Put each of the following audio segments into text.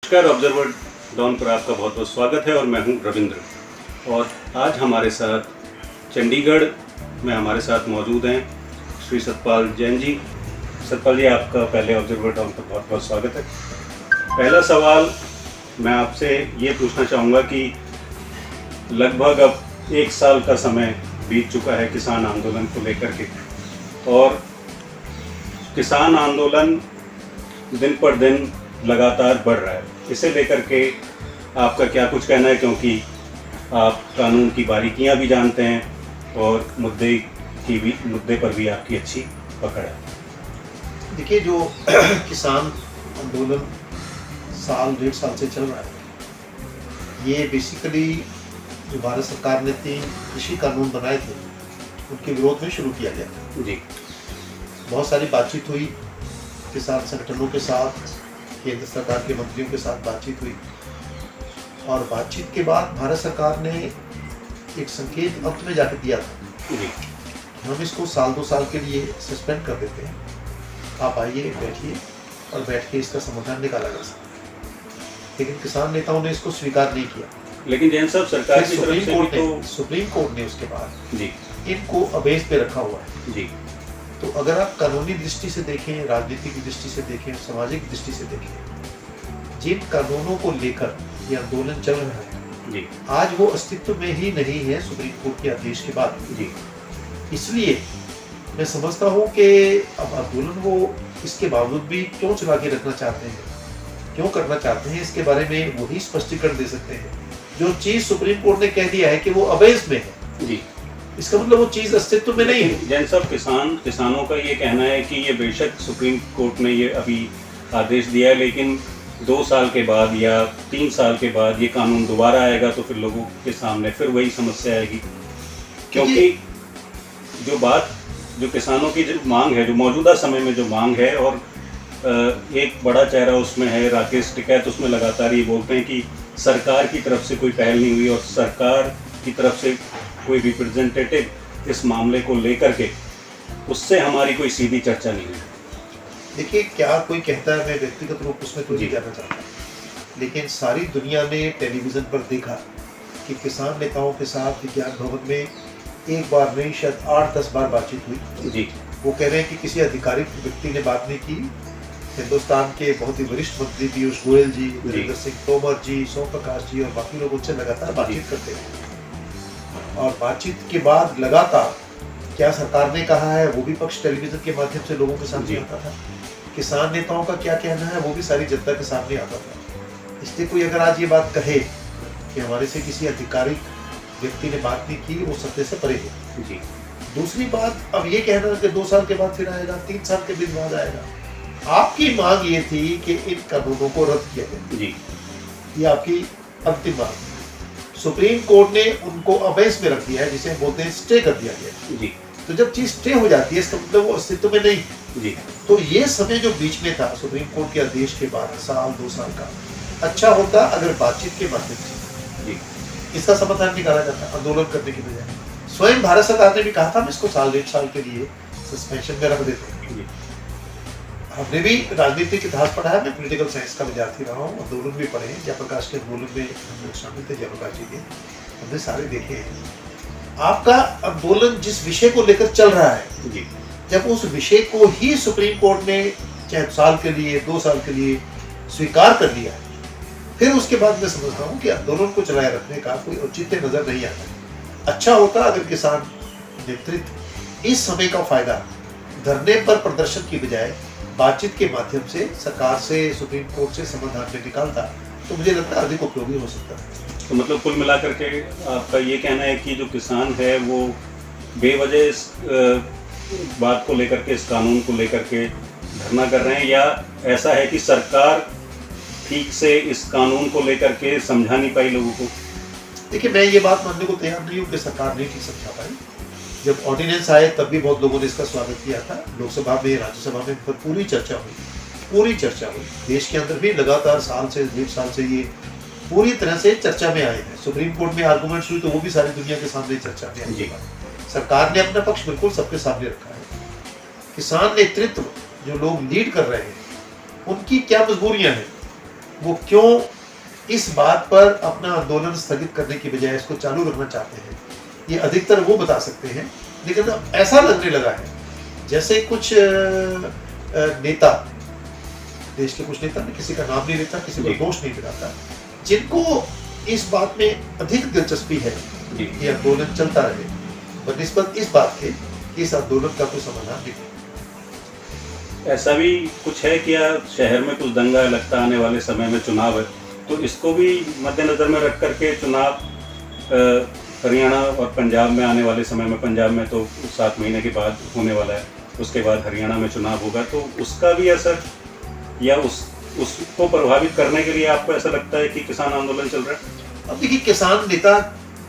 नमस्कार, observer don पर आपका बहुत बहुत स्वागत है और मैं हूं रविंद्र। और आज हमारे साथ चंडीगढ़ में हमारे साथ मौजूद हैं श्री सतपाल जैन जी। सतपाल जी, आपका पहले ऑब्जर्वर डॉन पर बहुत बहुत स्वागत है। पहला सवाल मैं आपसे ये पूछना चाहूँगा कि लगभग अब 1 साल का समय बीत चुका है किसान आंदोलन को लेकर के, और किसान आंदोलन दिन पर दिन लगातार बढ़ रहा है। इसे लेकर के आपका क्या कुछ कहना है, क्योंकि आप कानून की बारीकियां भी जानते हैं और मुद्दे पर भी आपकी अच्छी पकड़ है। देखिए, जो किसान आंदोलन साल 1.5 साल से चल रहा है, ये बेसिकली जो भारत सरकार ने 3 कृषि कानून बनाए थे उनके विरोध में शुरू किया गया था जी। बहुत सारी बातचीत हुई किसान संगठनों के साथ, केंद्र सरकार के मंत्रियों के साथ बातचीत हुई, और बातचीत के बाद भारत सरकार ने एक संकेत अंत में जाकर दिया था जी। हम इसको साल 2 साल के लिए सस्पेंड कर देते हैं, आप आइए, बैठिए और बैठ के इसका समाधान निकाला जा सकता है। लेकिन किसान नेताओं ने इसको स्वीकार नहीं किया। लेकिन जैन साहब, सरकार की तरफ से भी तो सुप्रीम कोर्ट ने उसके बाद जी इनको अबेस पे रखा हुआ है। जी। तो अगर आप कानूनी दृष्टि से देखें, राजनीति की दृष्टि से देखें, सामाजिक दृष्टि से देखें, जिन कानूनों को लेकर ये आंदोलन चल रहा है जी, आज वो अस्तित्व में ही नहीं है सुप्रीम कोर्ट के आदेश के बाद जी। इसलिए मैं समझता हूँ कि अब आंदोलन वो इसके बावजूद भी क्यों चला के रखना चाहते हैं, क्यों करना चाहते हैं, इसके बारे में वही स्पष्टीकरण दे सकते हैं। जो चीज सुप्रीम कोर्ट ने कह दिया है कि वो अबेस में है जी, इसका मतलब वो चीज अस्तित्व में नहीं है। जैन साहब, किसानों का ये कहना है कि ये बेशक सुप्रीम कोर्ट ने ये अभी आदेश दिया है, लेकिन 2 साल के बाद या 3 साल के बाद ये कानून दोबारा आएगा तो फिर लोगों के सामने फिर वही समस्या आएगी। क्योंकि जो किसानों की जो मांग है, जो मौजूदा समय में जो मांग है, और एक बड़ा चेहरा उसमें है राकेश टिकैत, उसमें लगातार ये बोलते हैं कि सरकार की तरफ से कोई पहल नहीं हुई और सरकार की तरफ से कोई रिप्रेजेंटेटिव इस मामले को लेकर के उससे हमारी कोई सीधी चर्चा नहीं हुई। देखिए, क्या कोई कहता है, मैं व्यक्तिगत रूप उसमें तो नहीं कहना चाहता, लेकिन सारी दुनिया ने टेलीविजन पर देखा कि किसान नेताओं के साथ विज्ञान भवन में एक बार नहीं, शायद 8-10 बार बातचीत हुई जी। वो कह रहे हैं कि किसी अधिकारिक व्यक्ति ने बात नहीं की। हिंदुस्तान के बहुत ही वरिष्ठ मंत्री पीयूष गोयल जी, नरेंद्र सिंह तोमर जी, सोम प्रकाश जी और बाकी लोग उनसे लगातार बातचीत करते हैं, और बातचीत के बाद लगातार क्या सरकार ने कहा है वो भी पक्ष टेलीविजन के माध्यम से लोगों के सामने आता था, किसान नेताओं का क्या कहना है वो भी सारी जनता के सामने आता था। इसलिए कोई अगर आज ये बात कहे कि हमारे से किसी आधिकारिक व्यक्ति ने बात नहीं की, वो सत्य से परे है जी। दूसरी बात, अब ये कहना कि 2 साल के बाद फिर आएगा, 3 साल के बाद आएगा, आपकी मांग ये थी कि इन कानूनों को रद्द किया जाए जी। ये आपकी अंतिम मांग। सुप्रीम कोर्ट ने उनको अबेस में रख दिया है, जिसे हम बोलते हैं स्टे कर दिया गया जी। तो जब चीज स्टे हो जाती है इसका मतलब वो अस्तित्व में नहीं जी। तो ये समय जो बीच में था सुप्रीम कोर्ट के आदेश के बाद, साल 2 साल का, अच्छा होता अगर बातचीत के माध्यम से जी। इसका समाधान निकाला जाता, आंदोलन करने की बजाय। स्वयं भारत सरकार ने भी कहा था हम इसको साल 1.5 साल के लिए सस्पेंशन में रख देते हैं। हमने भी राजनीतिक इतिहास पढ़ा है, मैं पॉलिटिकल साइंस का विद्यार्थी रहा हूँ, आंदोलन भी पढ़े हैं, जयप्रकाश के आंदोलन में हम लोग शामिल थे, जयप्रकाश जी के, हमने सारे देखे हैं। आपका आंदोलन जिस विषय को लेकर चल रहा है जी, जब उस विषय को ही सुप्रीम कोर्ट ने चाहे साल के लिए 2 साल के लिए स्वीकार कर लिया है, फिर उसके बाद मैं समझता हूँ कि आंदोलन को चलाए रखने का कोई औचित्य नजर नहीं आता। अच्छा होता अगर किसान नेतृत्व इस समय का फायदा धरने पर प्रदर्शन की बजाय बातचीत के माध्यम से सरकार से, सुप्रीम कोर्ट से समाधान में निकालता, तो मुझे लगता है अधिक उपयोगी हो सकता है। तो मतलब कुल मिलाकर के आपका ये कहना है कि जो किसान है वो बेवजह इस बात को लेकर के, इस कानून को लेकर के धरना कर रहे हैं, या ऐसा है कि सरकार ठीक से इस कानून को लेकर के समझा नहीं पाई लोगों को? देखिए, मैं ये बात मानने को तैयार नहीं हूँ कि सरकार नहीं ठीक समझा पाई। जब ऑर्डिनेंस आए तब भी बहुत लोगों ने इसका स्वागत किया था, लोकसभा में, राज्यसभा में पर पूरी चर्चा हुई। देश के अंदर भी लगातार साल से 1.5 साल से ये पूरी तरह से चर्चा में आए हैं। सुप्रीम कोर्ट में आर्गूमेंट्स हुई तो वो भी सारी दुनिया के सामने चर्चा में आई। सरकार ने अपना पक्ष बिल्कुल सबके सामने रखा है। किसान नेतृत्व जो लोग लीड कर रहे हैं उनकी क्या मजबूरियां हैं, वो क्यों इस बात पर अपना आंदोलन स्थगित करने की बजाय इसको चालू रखना चाहते हैं, ये अधिकतर वो बता सकते हैं। लेकिन अब ऐसा लगने लगा है जैसे कुछ नेता, देश के कुछ नेता, मैं किसी का नाम नहीं लेता, किसी को दोष नहीं दिलाता, जिनको इस बात में अधिक दिलचस्पी है कि आंदोलन चलता रहे बनिस्बत इस बात के कि इस आंदोलन का कोई समाधान निकले। ऐसा भी कुछ है कि यार शहर में कुछ दंगा लगता आने वाले समय में चुनाव है, तो इसको भी मद्देनजर में रख करके चुनाव हरियाणा और पंजाब में आने वाले समय में, पंजाब में तो 7 महीने के बाद होने वाला है, उसके बाद हरियाणा में चुनाव होगा, तो उसका भी असर या उसको प्रभावित करने के लिए आपको ऐसा लगता है कि किसान आंदोलन चल रहा है? अब देखिए, किसान नेता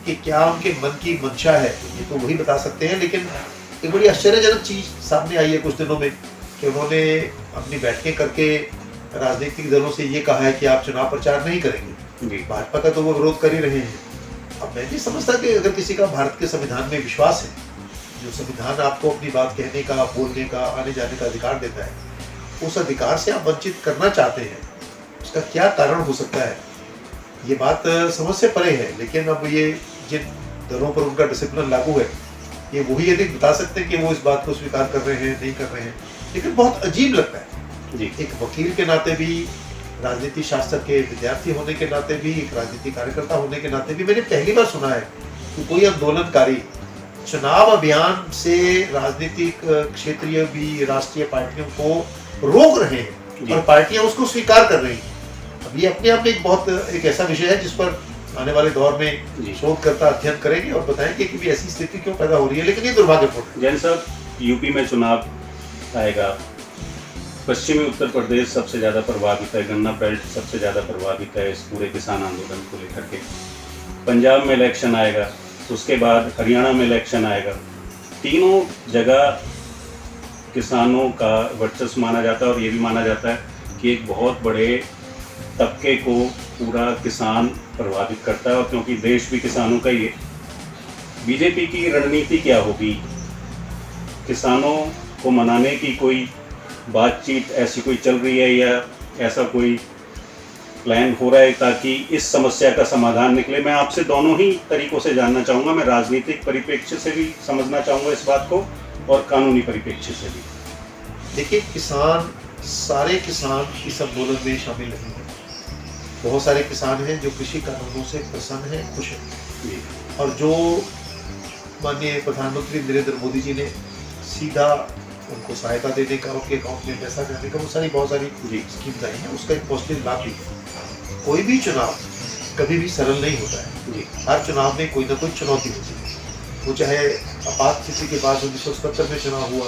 कि क्या उनके मन की मंशा है ये तो वही बता सकते हैं। लेकिन एक बड़ी आश्चर्यजनक चीज सामने आई है कुछ दिनों में कि उन्होंने अपनी बैठकें करके राजनीतिक दलों से ये कहा है कि आप चुनाव प्रचार नहीं करेंगे। भाजपा का तो वो विरोध कर ही रहे हैं। अब मैं नहीं समझता कि अगर किसी का भारत के संविधान में विश्वास है, जो संविधान आपको अपनी बात कहने का, बोलने का, आने जाने का अधिकार देता है, उस अधिकार से आप वंचित करना चाहते हैं, उसका क्या कारण हो सकता है? ये बात समझ से परे है। लेकिन अब ये जिन दलों पर उनका डिसिप्लिन लागू है, ये वही यदि बता सकते हैं कि वो इस बात को स्वीकार कर रहे हैं, नहीं कर रहे हैं। लेकिन बहुत अजीब लगता है जी। एक वकील के नाते भी, राजनीति शास्त्र के विद्यार्थी होने के नाते भी, एक राजनीतिक कार्यकर्ता होने के नाते भी मैंने पहली बार सुना है कि कोई आंदोलनकारी चुनाव अभियान से राजनीतिक क्षेत्रीय भी राष्ट्रीय पार्टियों को रोक रहे हैं और पार्टियां उसको स्वीकार कर रही हैं। अब ये अपने आप में एक ऐसा विषय है जिस पर आने वाले दौर में शोधकर्ता अध्ययन करेंगे और बताएंगे कि भी ऐसी स्थिति क्यों पैदा हो रही है। लेकिन ये दुर्भाग्यपूर्ण है। जैन साहब, यूपी में चुनाव आएगा, पश्चिमी उत्तर प्रदेश सबसे ज़्यादा प्रभावित है, गन्ना बेल्ट सबसे ज़्यादा प्रभावित है इस पूरे किसान आंदोलन को लेकर के। पंजाब में इलेक्शन आएगा, उसके बाद हरियाणा में इलेक्शन आएगा। तीनों जगह किसानों का वर्चस्व माना जाता है और ये भी माना जाता है कि एक बहुत बड़े तबके को पूरा किसान प्रभावित करता है, और क्योंकि देश भी किसानों का ही है। बीजेपी की रणनीति क्या होगी? किसानों को मनाने की कोई बातचीत ऐसी कोई चल रही है या ऐसा कोई प्लान हो रहा है ताकि इस समस्या का समाधान निकले? मैं आपसे दोनों ही तरीकों से जानना चाहूँगा। मैं राजनीतिक परिप्रेक्ष्य से भी समझना चाहूँगा इस बात को और कानूनी परिप्रेक्ष्य से भी। देखिए, किसान, सारे किसान इस आंदोलन में शामिल नहीं हैं। बहुत सारे किसान हैं जो कृषि कानूनों से प्रसन्न हैं, खुश हैं, और जो माननीय प्रधानमंत्री नरेंद्र मोदी जी ने सीधा उनको सहायता देने का, उनके अकाउंट में पैसा जाने का, वो सारी बहुत सारी स्कीम आई हैं, उसका एक पॉजिटिव लाभ भी है। कोई भी चुनाव कभी भी सरल नहीं होता है। हर चुनाव में कोई ना कोई चुनौती होती है। वो चाहे आपात स्थिति के बाद 1977 में चुनाव हुआ,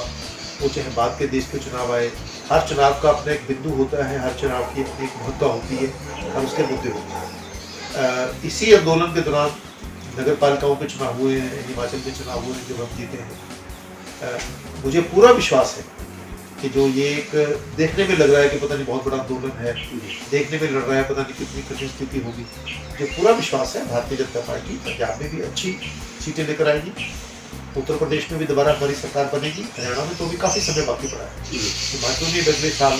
वो चाहे बाद के देश के चुनाव आए, हर चुनाव का अपना एक बिंदु होता है, हर चुनाव की अपनी एक महत्ता होती है और उसके मुद्दे होते हैं। इसी आंदोलन के दौरान नगर पालिकाओं के चुनाव हुए हैं, हिमाचल के चुनाव हुए हैं, जब हम जीते हैं। मुझे पूरा विश्वास है कि जो ये एक देखने में लग रहा है कि पता नहीं बहुत बड़ा आंदोलन है, देखने में लग रहा है पता नहीं कितनी कठिन स्थिति होगी, जो पूरा विश्वास है भारतीय जनता पार्टी पंजाब में भी अच्छी सीटें लेकर आएगी, उत्तर प्रदेश में भी दोबारा हमारी सरकार बनेगी, हरियाणा में तो भी काफ़ी समय बाकी पड़ा है। हिमाचल में अगले साल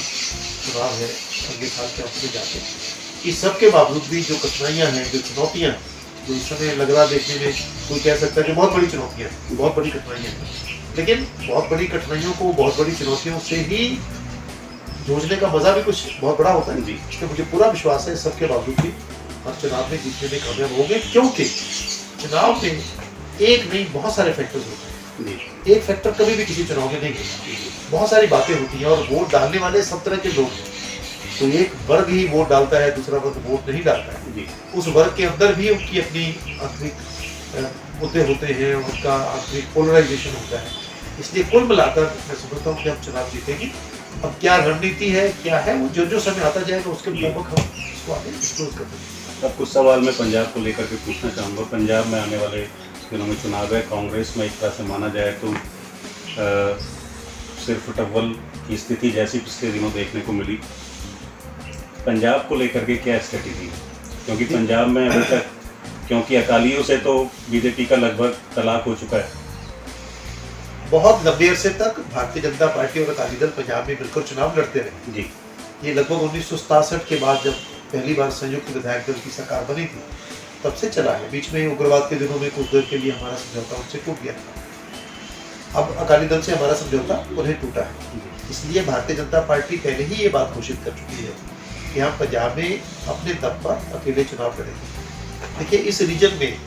चुनाव है, अगले साल के अंत में जाके। इस सब के बावजूद भी जो कठिनाइयाँ हैं, जो चुनौतियाँ, जो इस समय लग रहा देखने में कोई कह सकता है कि बहुत बड़ी चुनौतियाँ हैं, बहुत बड़ी कठिनाइयाँ हैं, लेकिन बहुत बड़ी कठिनाइयों को बहुत बड़ी चुनौतियों से ही जूझने का मजा भी कुछ बहुत बड़ा होता है। इसलिए मुझे पूरा विश्वास है सबके बावजूद भी हर चुनाव में जीतने में कामयाब होंगे, क्योंकि चुनाव में एक नहीं बहुत सारे फैक्टर्स होते हैं। एक फैक्टर कभी भी किसी चुनाव में नहीं होता। बहुत सारी बातें होती हैं और वोट डालने वाले सब तरह के लोग हैं। तो एक वर्ग ही वोट डालता है, दूसरा वर्ग वोट नहीं डालता है। उस वर्ग के अंदर भी उनकी अपनी आंतरिक मुद्दे होते हैं, उनका आंतरिक पोलराइजेशन होता है। इसलिए कुल मिलाकर मैं समझता हूँ कि हम चुनाव जीतेंगे। अब क्या रणनीति है, क्या है, वो जो समय आता जाएगा उसके मुताबिक हम इसको आगे डिस्क्लोज कर देंगे। अब कुछ सवाल मैं पंजाब को लेकर के पूछना चाहूँगा। पंजाब में आने वाले दिनों में चुनाव है। कांग्रेस में एक तरह से माना जाए तो सिर्फ टव्वल की स्थिति जैसी पिछले दिनों देखने को मिली। पंजाब को लेकर के क्या स्ट्रेटेजी है? क्योंकि पंजाब में अभी तक, क्योंकि अकालियों से तो बीजेपी का लगभग तलाक हो चुका है। बहुत लंबे अरसे तक भारतीय जनता पार्टी और अकाली दल पंजाब में मिलकर चुनाव लड़ते रहे। ये लगभग 1967 के बाद जब पहली बार संयुक्त विधायक दल की सरकार बनी थी तब से चला है। बीच में उग्रवाद के दिनों में कुछ देर के लिए हमारा समझौता उनसे टूट गया था। अब अकाली दल से हमारा समझौता उन्हें टूटा है। इसलिए भारतीय जनता पार्टी पहले ही ये बात घोषित कर चुकी है कि हम पंजाब में अपने दम पर अकेले चुनाव लड़ेंगे। देखिए, इस रीजन में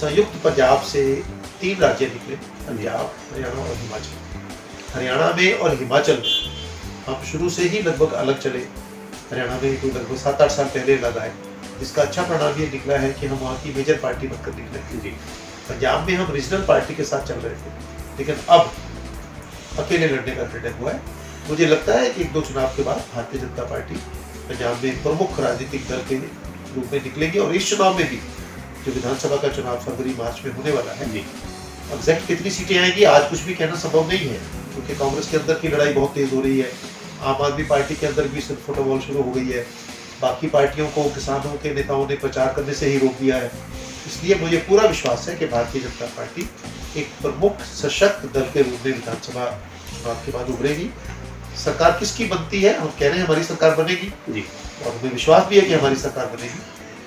संयुक्त पंजाब से 3 राज्य निकले, पंजाब, हरियाणा और हिमाचल। हरियाणा में और हिमाचल में हम शुरू से ही लगभग अलग चले। हरियाणा में तो लगभग 7-8 साल पहले अलग आए, जिसका अच्छा परिणाम ये निकला है कि हम वहाँ की मेजर पार्टी बनकर निकले। पंजाब में हम रीजनल पार्टी के साथ चल रहे थे, लेकिन अब अकेले लड़ने का निर्णय हुआ है। मुझे लगता है कि 1-2 चुनाव के बाद भारतीय जनता पार्टी पंजाब में प्रमुख राजनीतिक दल के रूप में निकलेगी और इस चुनाव में भी, जो विधानसभा का चुनाव फरवरी-मार्च में होने वाला है, एग्जैक्ट कितनी सीटें आएंगी आज कुछ भी कहना संभव नहीं है, क्योंकि कांग्रेस के अंदर की लड़ाई बहुत तेज हो रही है। आम आदमी पार्टी के अंदर भी सिर्फ फुटबॉल शुरू हो गई है। बाकी पार्टियों को किसानों के नेताओं ने प्रचार करने से ही रोक दिया है। इसलिए मुझे पूरा विश्वास है कि भारतीय जनता पार्टी एक प्रमुख सशक्त दल के रूप में विधानसभा चुनाव के बाद उभरेगी। सरकार किसकी बनती है, हम कह रहे हैं हमारी सरकार बनेगी जी, और हमें विश्वास भी है कि हमारी सरकार बनेगी।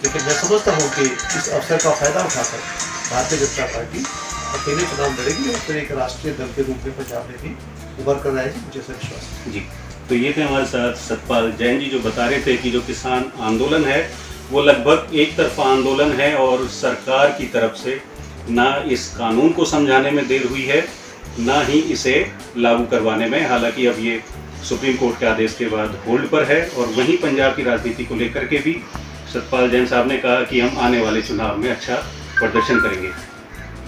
लेकिन मैं समझता हूँ कि इस अवसर का फायदा उठाकर भारतीय जनता पार्टी अकेले चुनाव लड़ेगी और फिर एक राष्ट्रीय दल के रूप में पंजाब में भी उभर कर आएगी, मुझे ऐसा विश्वास है जी। तो ये थे हमारे साथ सतपाल जैन जी, जो बता रहे थे कि जो किसान आंदोलन है वो लगभग एक तरफा आंदोलन है और सरकार की तरफ से ना इस कानून को समझाने में देर हुई है, ना ही इसे लागू करवाने में। हालांकि अब ये सुप्रीम कोर्ट के आदेश के बाद होल्ड पर है। और वहीं पंजाब की राजनीति को लेकर के भी सतपाल जैन साहब ने कहा कि हम आने वाले चुनाव में अच्छा प्रदर्शन करेंगे।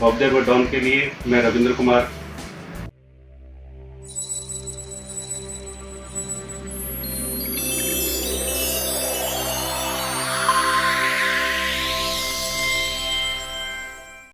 ऑफ द डॉन के लिए मैं रविंद्र कुमार